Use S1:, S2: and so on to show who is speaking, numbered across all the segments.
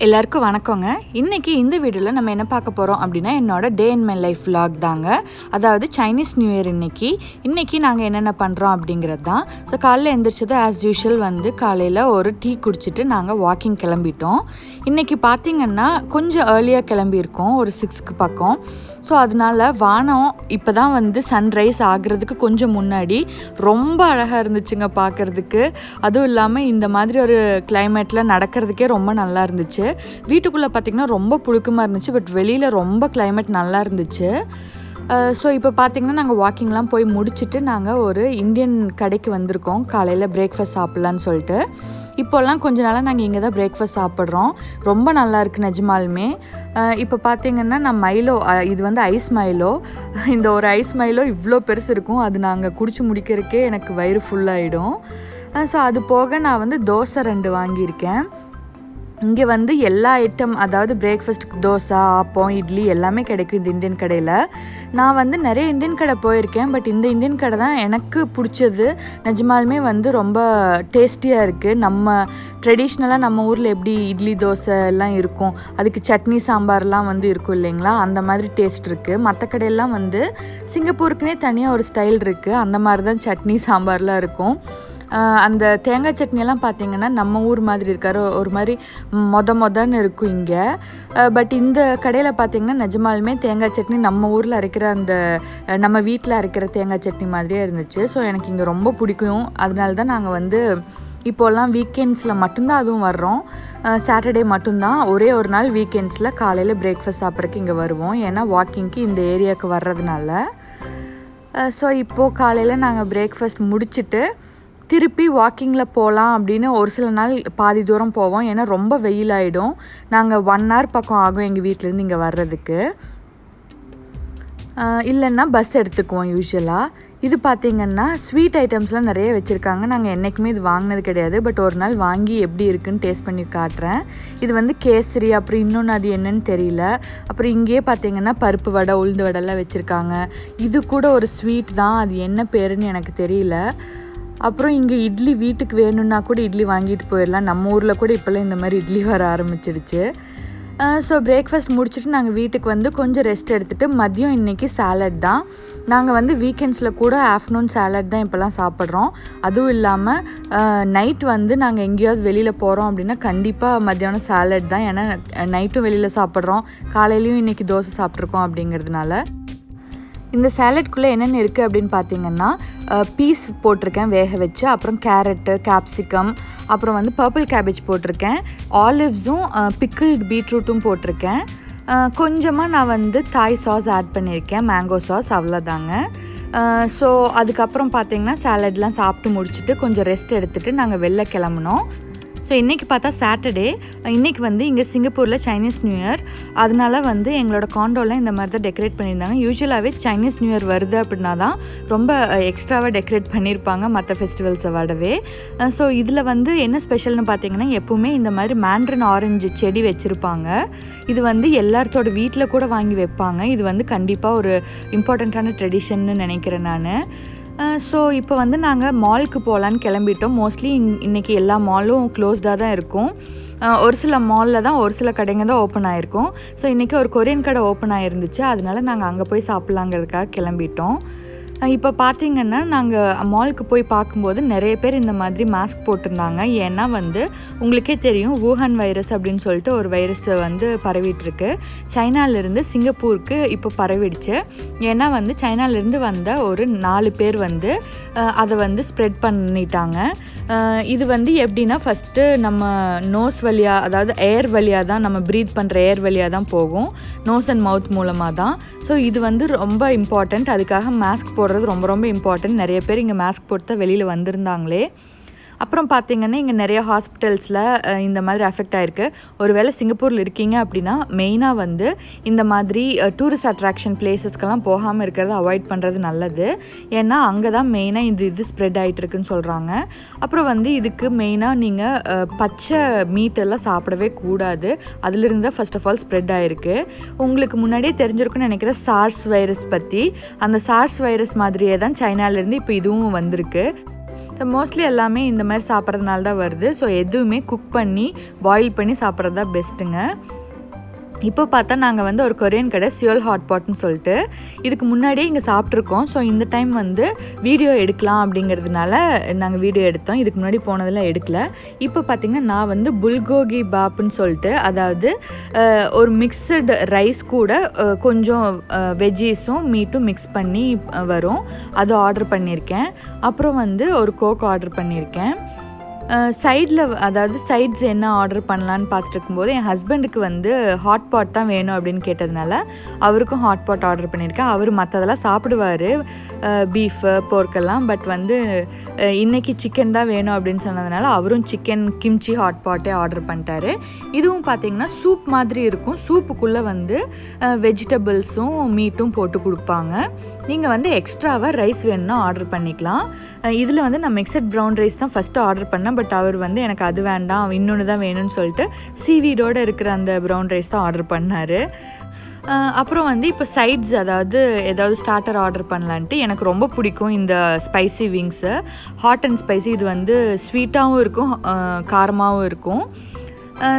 S1: எல்லாருக்கும் வணக்கங்க. இன்றைக்கி இந்த வீடியோவில் நம்ம என்ன பார்க்க போகிறோம் அப்படின்னா என்னோட டே இன் மை லைஃப் vlog தாங்க. அதாவது சைனீஸ் நியூ இயர் இன்றைக்கி நாங்கள் என்னென்ன பண்ணுறோம் அப்படிங்கிறது தான். ஸோ காலையில் எழுந்திரிச்சது ஆஸ் யூஷுவல் காலையில் ஒரு டீ குடிச்சிட்டு நாங்கள் வாக்கிங் கிளம்பிட்டோம். இன்றைக்கி பார்த்திங்கன்னா கொஞ்சம் ஏர்லியாக கிளம்பியிருக்கோம், ஒரு 6க்கு பக்கம். ஸோ அதனால் வானம் இப்போ தான் சன்ரைஸ் ஆகிறதுக்கு கொஞ்சம் முன்னாடி ரொம்ப அழகாக இருந்துச்சுங்க பார்க்குறதுக்கு. அதுவும் இல்லாமல் இந்த மாதிரி ஒரு கிளைமேட்டில் நடக்கிறதுக்கே ரொம்ப நல்லா இருந்துச்சு. வீட்டுக்குள்ளே பார்த்திங்கன்னா ரொம்ப புழுக்கமாக இருந்துச்சு, பட் வெளியில் ரொம்ப கிளைமேட் நல்லா இருந்துச்சு. ஸோ இப்போ பார்த்திங்கன்னா நாங்கள் வாக்கிங்லாம் போய் முடிச்சுட்டு நாங்கள் ஒரு இந்தியன் கடைக்கு வந்திருக்கோம் காலையில் பிரேக்ஃபாஸ்ட் சாப்பிட்லான்னு சொல்லிட்டு. இப்போல்லாம் கொஞ்ச நாளாக நாங்கள் இங்கே தான் பிரேக்ஃபாஸ்ட் சாப்பிட்றோம். ரொம்ப நல்லாயிருக்கு நிஜமாலுமே. இப்போ பார்த்திங்கன்னா நான் மைலோ, இது ஐஸ் மைலோ. இந்த ஒரு ஐஸ் மைலோ இவ்வளோ பெருசு இருக்கும். அது நாங்கள் குடிச்சு முடிக்கிறதுக்கே எனக்கு வயிறு ஃபுல்லாகிடும். ஸோ அது போக நான் தோசை 2 வாங்கியிருக்கேன். இங்கே எல்லா ஐட்டம், அதாவது பிரேக்ஃபாஸ்ட்டுக்கு தோசை, ஆப்பம், இட்லி எல்லாமே கிடைக்கும் இந்த இந்தியன் கடையில். நான் நிறைய இந்தியன் கடை போயிருக்கேன், பட் இந்த இந்தியன் கடை தான் எனக்கு பிடிச்சது. நிஜமாலுமே ரொம்ப டேஸ்டியாக இருக்குது. நம்ம ட்ரெடிஷ்னலாக நம்ம ஊரில் எப்படி இட்லி தோசை எல்லாம் இருக்கும், அதுக்கு சட்னி சாம்பார்லாம் இருக்கும் இல்லைங்களா, அந்த மாதிரி டேஸ்ட் இருக்குது. மற்ற கடையெல்லாம் சிங்கப்பூருக்குனே தனியாக ஒரு ஸ்டைல் இருக்குது. அந்த மாதிரி தான் சட்னி சாம்பார்லாம் இருக்கும். அந்த தேங்காய் சட்னியெல்லாம் பார்த்திங்கன்னா நம்ம ஊர் மாதிரி இருக்காரு, ஒரு மாதிரி மொதன்னு இருக்கும் இங்கே. பட் இந்த கடையில் பார்த்திங்கன்னா நிஜமாலுமே தேங்காய் சட்னி நம்ம ஊரில் அரைக்கிற நம்ம வீட்டில் அரைக்கிற தேங்காய் சட்னி மாதிரியே இருந்துச்சு. ஸோ எனக்கு இங்கே ரொம்ப பிடிக்கும். அதனால தான் நாங்கள் இப்போல்லாம் வீக்கெண்ட்ஸில் மட்டும்தான் அதுவும் வர்றோம். சாட்டர்டே மட்டும்தான் ஒரே ஒரு நாள் வீக்கெண்ட்ஸில் காலையில் பிரேக்ஃபாஸ்ட் சாப்பிட்றதுக்கு இங்கே வருவோம். ஏன்னா வாக்கிங்க்கு இந்த ஏரியாவுக்கு வர்றதுனால. ஸோ இப்போது காலையில் நாங்கள் பிரேக்ஃபாஸ்ட் முடிச்சுட்டு திருப்பி வாக்கிங்கில் போகலாம் அப்படின்னு ஒரு சில நாள் பாதி தூரம் போவோம். ஏன்னா ரொம்ப வெயில் ஆகிடும். நாங்கள் 1 hour பக்கம் ஆகும் எங்கள் வீட்டிலேருந்து இங்கே வர்றதுக்கு. இல்லைன்னா பஸ் எடுத்துக்குவோம் யூஸ்வலாக. இது பார்த்திங்கன்னா ஸ்வீட் ஐட்டம்ஸ்லாம் நிறைய வச்சுருக்காங்க. நாங்கள் என்றைக்குமே இது வாங்கினது கிடையாது, பட் ஒரு நாள் வாங்கி எப்படி இருக்குன்னு டேஸ்ட் பண்ணி காட்டுறேன். இது கேசரி, அப்புறம் இன்னொன்று அது என்னன்னு தெரியல. அப்புறம் இங்கேயே பார்த்திங்கன்னா பருப்பு வடை, உளுந்து வடைலாம் வச்சுருக்காங்க. இது கூட ஒரு ஸ்வீட் தான், அது என்ன பேருன்னு எனக்கு தெரியல. அப்புறம் இங்கே இட்லி வீட்டுக்கு வேணும்னா கூட இட்லி வாங்கிட்டு போயிடலாம். நம்ம ஊரில் கூட இப்போல்லாம் இந்த மாதிரி இட்லி வர ஆரம்பிச்சிடுச்சு. ஸோ பிரேக்ஃபாஸ்ட் முடிச்சுட்டு நாங்கள் வீட்டுக்கு கொஞ்சம் ரெஸ்ட் எடுத்துகிட்டு மதியம் இன்றைக்கி சாலட் தான். நாங்கள் வீக்கெண்ட்ஸில் கூட ஆஃப்டர்நூன் சாலட் தான் இப்போல்லாம் சாப்பிட்றோம். அதுவும் இல்லாமல் நைட் நாங்கள் எங்கேயாவது வெளியில் போகிறோம் அப்படின்னா கண்டிப்பாக மத்தியானம் சாலட் தான். ஏன்னா நைட்டும் வெளியில் சாப்பிட்றோம், காலையிலையும் இன்றைக்கி தோசை சாப்பிட்ருக்கோம் அப்படிங்கிறதுனால. இந்த சாலட்குள்ளே என்னென்ன இருக்குது அப்படின்னு பார்த்திங்கன்னா பீஸ் போட்டிருக்கேன் வேக வச்சு, அப்புறம் கேரட்டு, கேப்சிகம், அப்புறம் பர்பிள் கேபேஜ் போட்டிருக்கேன், ஆலிவ்ஸும் பிக்கிள்டு பீட்ரூட்டும் போட்டிருக்கேன். கொஞ்சமாக நான் தாய் சாஸ் ஆட் பண்ணியிருக்கேன், மேங்கோ சாஸ், அவ்வளோதாங்க. ஸோ அதுக்கப்புறம் பார்த்திங்கன்னா சாலட்லாம் சாப்பிட்டு முடிச்சுட்டு கொஞ்சம் ரெஸ்ட் எடுத்துகிட்டு நாங்கள் வெளில கிளம்புனோம். ஸோ இன்றைக்கி பார்த்தா சாட்டர்டே. இன்றைக்கி இங்கே சிங்கப்பூரில் சைனீஸ் நியூ இயர். அதனால் எங்களோட காண்டோலாம் இந்த மாதிரி தான் டெக்கரேட் பண்ணியிருந்தாங்க. யூஸ்வலாகவே சைனீஸ் நியூ இயர் வருது அப்படின்னா தான் ரொம்ப எக்ஸ்ட்ராவாக டெக்கரேட் பண்ணியிருப்பாங்க மற்ற ஃபெஸ்டிவல்ஸை விடவே. ஸோ இதில் என்ன ஸ்பெஷல்னு பார்த்தீங்கன்னா எப்போவுமே இந்த மாதிரி மேண்ட்ரின் ஆரஞ்சு செடி வச்சுருப்பாங்க. இது எல்லாத்தோட வீட்டில் கூட வாங்கி வைப்பாங்க. இது கண்டிப்பாக ஒரு இம்பார்ட்டண்ட்டான ட்ரெடிஷன்னு நினைக்கிறேன் நான். ஸோ இப்போ நாங்கள் மாலுக்கு போகலான்னு கிளம்பிட்டோம். மோஸ்ட்லி இன்றைக்கி எல்லா மாலும் க்ளோஸ்டாக தான் இருக்கும். ஒரு சில மாலில் தான் ஒரு சில கடைங்க தான் ஓப்பன் ஆகிருக்கும். ஸோ இன்றைக்கி ஒரு கொரியன் கடை ஓப்பன் ஆகிருந்துச்சு. அதனால நாங்கள் அங்கே போய் சாப்பிட்லாங்கிறதுக்காக கிளம்பிட்டோம். இப்போ பார்த்திங்கன்னா நாங்கள் மாலுக்கு போய் பார்க்கும்போது நிறைய பேர் இந்த மாதிரி மாஸ்க் போட்டிருந்தாங்க. ஏன்னா உங்களுக்கே தெரியும், வூஹான் வைரஸ் அப்படின்னு சொல்லிட்டு ஒரு வைரஸ் பரவிட்டுருக்கு. சைனாலேருந்து சிங்கப்பூருக்கு இப்போ பரவிடுச்சு. ஏன்னா சைனாலேருந்து வந்த ஒரு 4 பேர் அதை ஸ்ப்ரெட் பண்ணிட்டாங்க. இது எப்படின்னா ஃபஸ்ட்டு நம்ம நோஸ் வழியாக, அதாவது ஏர் வழியாக தான், நம்ம ப்ரீத் பண்ணுற ஏர் வழியாக தான் போகும், நோஸ் அண்ட் மவுத் மூலமாக தான். ஸோ இது ரொம்ப இம்பார்ட்டண்ட். அதுக்காக மாஸ்க் போடுறது ரொம்ப ரொம்ப இம்பார்ட்டண்ட். நிறைய பேர் இங்கே மாஸ்க் போட்டு தான் வெளியில் வந்திருந்தாங்களே. அப்புறம் பார்த்திங்கன்னா இங்கே நிறைய ஹாஸ்பிட்டல்ஸில் இந்த மாதிரி அஃபெக்ட் ஆகிருக்கு. ஒருவேளை சிங்கப்பூரில் இருக்கீங்க அப்படின்னா மெயினாக இந்த மாதிரி டூரிஸ்ட் அட்ராக்ஷன் பிளேசஸ்க்கெல்லாம் போகாமல் இருக்கிறத அவாய்ட் பண்ணுறது நல்லது. ஏன்னா அங்கே தான் மெயினாக இது ஸ்ப்ரெட் ஆகிட்டுருக்குன்னு சொல்கிறாங்க. அப்புறம் இதுக்கு மெயினாக நீங்கள் பச்சை மீட்டெல்லாம் சாப்பிடவே கூடாது. அதிலிருந்து தான் ஃபர்ஸ்ட் ஆஃப் ஆல் ஸ்ப்ரெட் ஆகிருக்கு. உங்களுக்கு முன்னாடியே தெரிஞ்சிருக்குன்னு நினைக்கிற சார்ஸ் வைரஸ் பற்றி. அந்த சார்ஸ் வைரஸ் மாதிரியே தான் சைனாலேருந்து இப்போ இதுவும் வந்திருக்கு. ஸோ மோஸ்ட்லி எல்லாமே இந்த மாதிரி சாப்பிட்றதுனால தான் வருது. ஸோ எதுவுமே குக் பண்ணி பாயில் பண்ணி சாப்பிட்றது தான் பெஸ்ட்டுங்க. இப்போ பார்த்தா நாங்கள் வந்து ஒரு கொரியன் கடை சியோல் ஹாட் பாட்னு சொல்லிட்டு இதுக்கு முன்னாடியே இங்கே சாப்பிட்ருக்கோம். ஸோ இந்த டைம் வந்து வீடியோ எடுக்கலாம் அப்படிங்கிறதுனால நாங்கள் வீடியோ எடுத்தோம். இதுக்கு முன்னாடி போனதெல்லாம் எடுக்கல. இப்போ பார்த்திங்கன்னா நான் வந்து புல்கோகி பாப்புன்னு சொல்லிட்டு, அதாவது ஒரு மிக்சடு ரைஸ் கூட கொஞ்சம் வெஜ்ஜீஸும் மீட்டும் மிக்ஸ் பண்ணி வரும், அது ஆர்டர் பண்ணியிருக்கேன். அப்புறம் வந்து ஒரு கோக் ஆர்டர் பண்ணியிருக்கேன். சைடில் அதாவது சைட்ஸ் என்ன ஆர்டர் பண்ணலான்னு பார்த்துட்டு இருக்கும்போது என் ஹஸ்பண்டுக்கு வந்து ஹாட் பாட் தான் வேணும் அப்படின்னு கேட்டதுனால அவருக்கும் ஹாட் பாட் ஆர்டர் பண்ணியிருக்கேன். அவர் மற்றதெல்லாம் சாப்பிடுவார், பீஃபு போர்க்கெல்லாம். பட் வந்து இன்றைக்கி சிக்கன் தான் வேணும் அப்படின்னு சொன்னதுனால அவரும் சிக்கன் கிம்ச்சி ஹாட் பாட்டே ஆர்டர் பண்ணிட்டாரு. இதுவும் பார்த்திங்கன்னா சூப் மாதிரி இருக்கும். சூப்புக்குள்ளே வந்து வெஜிடபிள்ஸும் மீட்டும் போட்டு கொடுப்பாங்க. நீங்கள் வந்து எக்ஸ்ட்ராவாக ரைஸ் வேணும்னா ஆர்டர் பண்ணிக்கலாம். இதில் வந்து நான் மிக்சட் ப்ரௌன் ரைஸ் தான் ஃபஸ்ட்டு ஆர்டர் பண்ணேன். பட் அவர் வந்து எனக்கு அது வேண்டாம், இன்னொன்று தான் வேணும்னு சொல்லிட்டு சீவீடோடு இருக்கிற அந்த ப்ரௌன் ரைஸ் தான் ஆர்டர் பண்ணார். அப்புறம் வந்து இப்போ சைட்ஸ், அதாவது ஏதாவது ஸ்டார்டர் ஆர்டர் பண்ணலான்ட்டு, எனக்கு ரொம்ப பிடிக்கும் இந்த spicy wings, hot and spicy. இது வந்து ஸ்வீட்டாகவும் இருக்கும், காரமாகவும் இருக்கும்.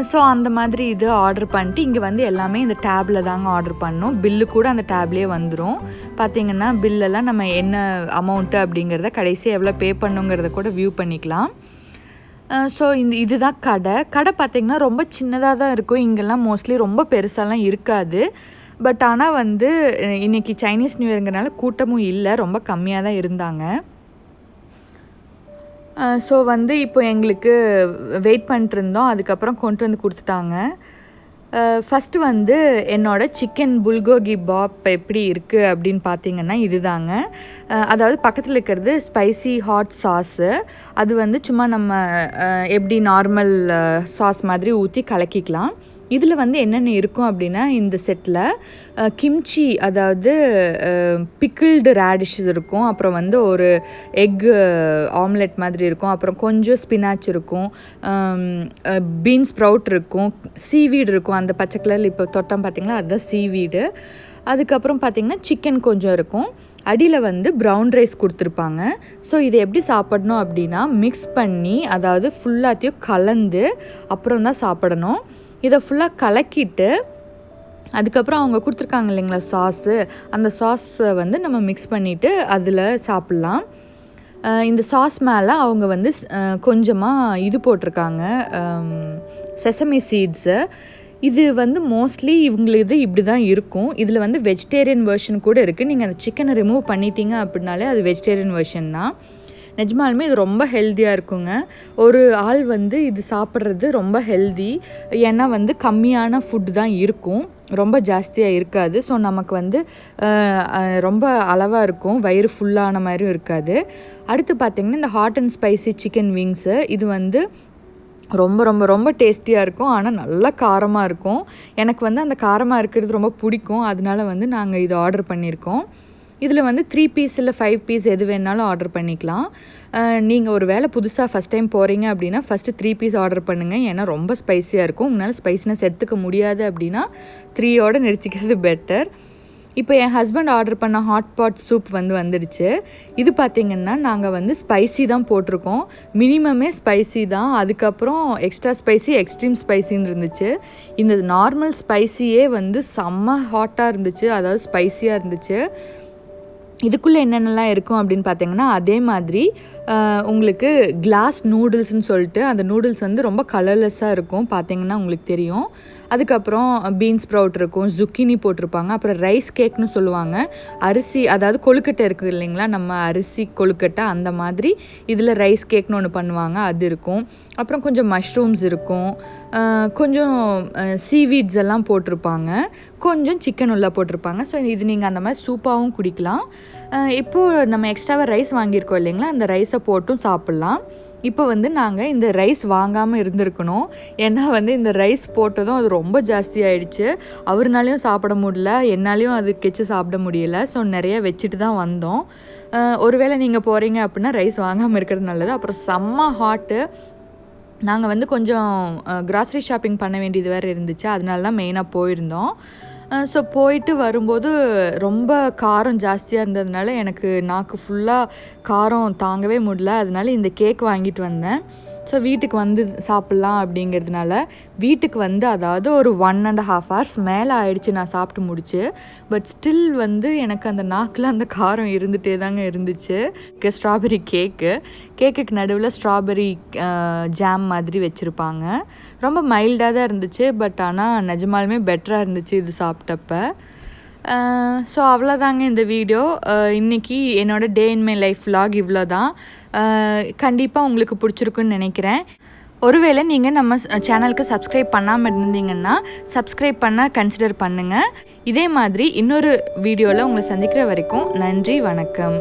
S1: ஸோ அந்த மாதிரி இது ஆர்டர் பண்ணிட்டு இங்கே வந்து எல்லாமே இந்த டேப்பில் தாங்க ஆர்டர் பண்ணோம். பில்லு கூட அந்த டேப்லேயே வந்துடும். பார்த்திங்கன்னா பில்லெல்லாம் நம்ம என்ன அமௌண்ட்டு அப்படிங்கிறத கடைசியாக எவ்வளோ பே பண்ணுங்கிறத கூட வியூ பண்ணிக்கலாம். ஸோ இதுதான் கடை பார்த்திங்கன்னா ரொம்ப சின்னதாக தான் இருக்கும். இங்கெல்லாம் மோஸ்ட்லி ரொம்ப பெருசாலாம் இருக்காது. பட் ஆனால் வந்து இன்றைக்கி சைனீஸ் நியூ இயருங்கிறனால கூட்டமும் இல்லை, ரொம்ப கம்மியாக தான் இருந்தாங்க. ஸோ வந்து இப்போ எங்களுக்கு வெயிட் பண்ணிட்டுருந்தோம். அதுக்கப்புறம் கொண்டு வந்து கொடுத்துட்டாங்க. ஃபஸ்ட்டு வந்து என்னோடய சிக்கன் புல்கோகி பாப் எப்படி இருக்குது அப்படின்னு பார்த்தீங்கன்னா இதுதாங்க. அதாவது பக்கத்தில் இருக்கிறது ஸ்பைசி ஹாட் சாஸு. அது வந்து சும்மா நம்ம எப்படி நார்மல் சாஸ் மாதிரி ஊற்றி கலக்கிக்கலாம். இதில் வந்து என்னென்ன இருக்கும் அப்படின்னா இந்த செட்டில் கிம்ச்சி, அதாவது பிக்கிள்டு ரேடிஷஸ் இருக்கும். அப்புறம் வந்து ஒரு எக் ஆம்லெட் மாதிரி இருக்கும். அப்புறம் கொஞ்சம் ஸ்பினாச் இருக்கும், பீன்ஸ் ஸ்ப்ரவுட் இருக்கும், சீவீடு இருக்கும். அந்த பச்சை கலரில் இப்போ தொட்டம் பார்த்திங்களா, அதுதான் சீவீடு. அதுக்கப்புறம் பார்த்திங்கன்னா சிக்கன் கொஞ்சம் இருக்கும். அடியில் வந்து ப்ரௌன் ரைஸ் கொடுத்துருப்பாங்க. ஸோ இதை எப்படி சாப்பிடணும் அப்படின்னா மிக்ஸ் பண்ணி, அதாவது ஃபுல்லாத்தையும் கலந்து அப்புறம் தான் சாப்பிடணும். இதை ஃபுல்லாக கலக்கிட்டு அதுக்கப்புறம் அவங்க கொடுத்துருக்காங்க இல்லைங்களா சாஸு, அந்த சாஸை வந்து நம்ம மிக்ஸ் பண்ணிவிட்டு அதில் சாப்பிட்லாம். இந்த சாஸ் மேலே அவங்க வந்து கொஞ்சமாக இது போட்டிருக்காங்க, செசமி சீட்ஸு. இது வந்து மோஸ்ட்லி இவங்களுக்கு இப்படி தான் இருக்கும். இதில் வந்து வெஜிடேரியன் வெர்ஷன் கூட இருக்குது. நீங்கள் அந்த சிக்கனை ரிமூவ் பண்ணிட்டீங்க அப்படின்னாலே அது வெஜிடேரியன் வெர்ஷன் தான். நிஜமாலுமே இது ரொம்ப ஹெல்த்தியாக இருக்குங்க. ஒரு ஆள் வந்து இது சாப்பிட்றது ரொம்ப ஹெல்தி. ஏன்னா வந்து கம்மியான ஃபுட் தான் இருக்கும், ரொம்ப ஜாஸ்தியாக இருக்காது. ஸோ நமக்கு வந்து ரொம்ப அளவாக இருக்கும், வயிறு ஃபுல்லான மாதிரியும் இருக்காது. அடுத்து பார்த்திங்கன்னா இந்த hot and spicy chicken wings, இது வந்து ரொம்ப ரொம்ப ரொம்ப டேஸ்டியாக இருக்கும். ஆனால் நல்லா காரமாக இருக்கும். எனக்கு வந்து அந்த காரமாக இருக்கிறது ரொம்ப பிடிக்கும். அதனால வந்து நாங்கள் இது ஆர்டர் பண்ணியிருக்கோம். இதில் வந்து 3 பீஸ் இல்லை 5 பீஸ் எது வேணாலும் ஆர்டர் பண்ணிக்கலாம். நீங்கள் ஒரு வேளை புதுசாக ஃபஸ்ட் டைம் போகிறீங்க அப்படின்னா ஃபஸ்ட்டு 3 பீஸ் ஆர்டர் பண்ணுங்கள். ஏன்னா ரொம்ப ஸ்பைஸியாக இருக்கும். உங்களால் ஸ்பைசினஸ் எடுத்துக்க முடியாது அப்படின்னா 3யோடு நிறுத்திக்கிறது பெட்டர். இப்போ என் ஹஸ்பண்ட் ஆர்டர் பண்ண ஹாட் பாட் சூப் வந்துடுச்சு. இது பார்த்திங்கன்னா நாங்கள் வந்து ஸ்பைசி தான் போட்டிருக்கோம். மினிமமே ஸ்பைசி தான். அதுக்கப்புறம் எக்ஸ்ட்ரா ஸ்பைசி, எக்ஸ்ட்ரீம் ஸ்பைசின்னு இருந்துச்சு. இந்த நார்மல் ஸ்பைசியே வந்து செம்ம ஹாட்டாக இருந்துச்சு, அதாவது ஸ்பைசியாக இருந்துச்சு. இதுக்குள்ளே என்னென்னலாம் இருக்கும் அப்படின்னு பார்த்தீங்கன்னா அதே மாதிரி உங்களுக்கு கிளாஸ் நூடுல்ஸ்ன்னு சொல்லிட்டு அந்த நூடுல்ஸ் வந்து ரொம்ப கலர்லெஸ்ஸாக இருக்கும், பார்த்தீங்கன்னா உங்களுக்கு தெரியும். அதுக்கப்புறம் பீன்ஸ் ஸ்ப்ரவுட் இருக்கும், zucchini போட்டிருப்பாங்க. அப்புறம் ரைஸ் கேக்னு சொல்லுவாங்க. அரிசி, அதாவது கொழுக்கட்டை இருக்குது இல்லைங்களா, நம்ம அரிசி கொழுக்கட்டை, அந்த மாதிரி இதில் ரைஸ் கேக்னு ஒன்று பண்ணுவாங்க, அது இருக்கும். அப்புறம் கொஞ்சம் மஷ்ரூம்ஸ் இருக்கும், கொஞ்சம் சீவீட்ஸ் எல்லாம் போட்டிருப்பாங்க, கொஞ்சம் சிக்கன் உள்ள போட்டிருப்பாங்க. ஸோ இது நீங்கள் அந்த மாதிரி சூப்பாகவும் குடிக்கலாம். இப்போது நம்ம எக்ஸ்ட்ராவாக ரைஸ் வாங்கியிருக்கோம் இல்லைங்களா, அந்த ரைஸை போட்டும் சாப்பிட்லாம். இப்போ வந்து நாங்கள் இந்த ரைஸ் வாங்காமல் இருந்திருக்கணும். ஏன்னா வந்து இந்த ரைஸ் போட்டதும் அது ரொம்ப ஜாஸ்தி ஆகிடுச்சு. அவர்னாலையும் சாப்பிட முடியல, என்னாலையும் அது கெச்சு சாப்பிட முடியலை. ஸோ நிறைய வச்சுட்டு தான் வந்தோம். ஒருவேளை நீங்கள் போகிறீங்க அப்படின்னா ரைஸ் வாங்காமல் இருக்கிறது நல்லது. அப்புறம் செம்ம ஹாட்டு. நாங்கள் வந்து கொஞ்சம் கிராசரி ஷாப்பிங் பண்ண வேண்டியது வேறு இருந்துச்சு, அதனால தான் மெயினாக போயிருந்தோம். ஸோ போயிட்டு வரும்போது ரொம்ப காரம் ஜாஸ்தியாக இருந்ததுனால எனக்கு நாக்கு ஃபுல்லாக காரம் தாங்கவே முடியல. அதனால இந்த கேக் வாங்கிட்டு வந்தேன். ஸோ வீட்டுக்கு வந்து சாப்பிட்லாம் அப்படிங்கிறதுனால வீட்டுக்கு வந்து அதாவது ஒரு 1.5 hours மேலே ஆயிடுச்சு நான் சாப்பிட்டு முடிச்சு. பட் ஸ்டில் வந்து எனக்கு அந்த நாக்கில் அந்த காரம் இருந்துகிட்டே தாங்க இருந்துச்சு. ஸ்ட்ராபெரி கேக்குக்கு நடுவில் ஸ்ட்ராபெரி ஜாம் மாதிரி வச்சுருப்பாங்க. ரொம்ப மைல்டாக தான் இருந்துச்சு. பட் ஆனால் நிஜமாலுமே பெட்டராக இருந்துச்சு இது சாப்பிட்டப்ப. ஸோ அவ்வளோதாங்க இந்த வீடியோ. இன்றைக்கி என்னோடய டே இன் மை லைஃப் vlog இவ்வளோ தான். கண்டிப்பாக உங்களுக்கு பிடிச்சிருக்குன்னு நினைக்கிறேன். ஒருவேளை நீங்கள் நம்ம சேனலுக்கு சப்ஸ்கிரைப் பண்ணாமல் இருந்தீங்கன்னா சப்ஸ்கிரைப் பண்ண கன்சிடர் பண்ணுங்கள். இதே மாதிரி இன்னொரு வீடியோவில் உங்களை சந்திக்கிற வரைக்கும் நன்றி, வணக்கம்.